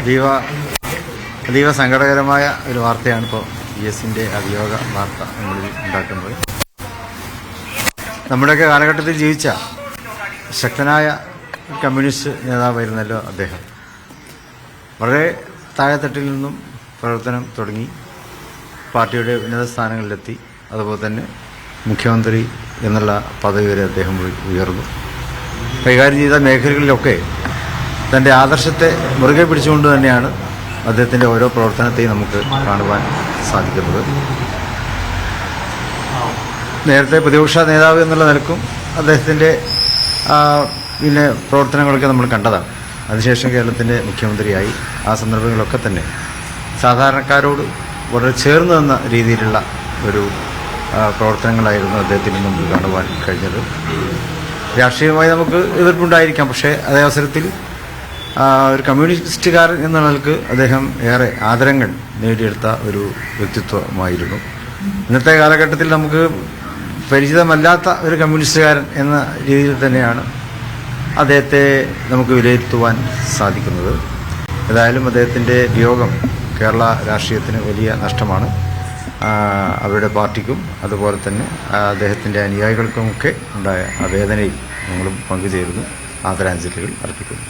അതീവ സങ്കടകരമായ ഒരു വാർത്തയാണ് ഇപ്പോൾ VSന്റെ അവിയോഗ വാർത്ത നമ്മളിൽ ഉണ്ടാക്കുന്നത്. നമ്മുടെയൊക്കെ കാലഘട്ടത്തിൽ ജീവിച്ച ശക്തനായ കമ്മ്യൂണിസ്റ്റ് നേതാവായിരുന്നല്ലോ അദ്ദേഹം. വളരെ താഴെത്തട്ടിൽ നിന്നും പ്രവർത്തനം തുടങ്ങി പാർട്ടിയുടെ ഉന്നത സ്ഥാനങ്ങളിലെത്തി. അതുപോലെ തന്നെ മുഖ്യമന്ത്രി എന്നുള്ള പദവി വരെ അദ്ദേഹം ഉയർന്നു. കൈകാര്യം ചെയ്ത മേഖലകളിലൊക്കെ തൻ്റെ ആദർശത്തെ മുറുകെ പിടിച്ചുകൊണ്ട് തന്നെയാണ് അദ്ദേഹത്തിൻ്റെ ഓരോ പ്രവർത്തനത്തെയും നമുക്ക് കാണുവാൻ സാധിക്കുന്നത്. നേരത്തെ പ്രതിപക്ഷ നേതാവ് എന്നുള്ള നിലക്കും അദ്ദേഹത്തിൻ്റെ പിന്നെ പ്രവർത്തനങ്ങളൊക്കെ നമ്മൾ കണ്ടതാണ്. അതിനുശേഷം കേരളത്തിൻ്റെ മുഖ്യമന്ത്രിയായി. ആ സന്ദർഭങ്ങളൊക്കെ തന്നെ സാധാരണക്കാരോട് വളരെ ചേർന്ന് നിന്ന രീതിയിലുള്ള ഒരു പ്രവർത്തനങ്ങളായിരുന്നു അദ്ദേഹത്തിൽ നിന്നും കാണുവാൻ കഴിഞ്ഞത്. രാഷ്ട്രീയമായി നമുക്ക് എതിർപ്പുണ്ടായിരിക്കാം, പക്ഷേ അതേ അവസരത്തിൽ ഒരു കമ്മ്യൂണിസ്റ്റുകാരൻ എന്ന നിലക്ക് അദ്ദേഹം ഏറെ ആദരങ്ങൾ നേടിയെടുത്ത ഒരു വ്യക്തിത്വമായിരുന്നു. ഇന്നത്തെ കാലഘട്ടത്തിൽ നമുക്ക് പരിചിതമല്ലാത്ത ഒരു കമ്മ്യൂണിസ്റ്റുകാരൻ എന്ന രീതിയിൽ തന്നെയാണ് അദ്ദേഹത്തെ നമുക്ക് വിലയിരുത്തുവാൻ സാധിക്കുന്നത്. ഏതായാലും അദ്ദേഹത്തിൻ്റെ വിയോഗം കേരള രാഷ്ട്രീയത്തിന് വലിയ നഷ്ടമാണ്. അവരുടെ പാർട്ടിക്കും അതുപോലെ തന്നെ അദ്ദേഹത്തിൻ്റെ അനുയായികൾക്കുമൊക്കെ ഉണ്ടായ ആ വേദനയിൽ ഞങ്ങളും പങ്കുചേരുന്നു. ആദരാഞ്ജലികൾ അർപ്പിക്കുന്നു.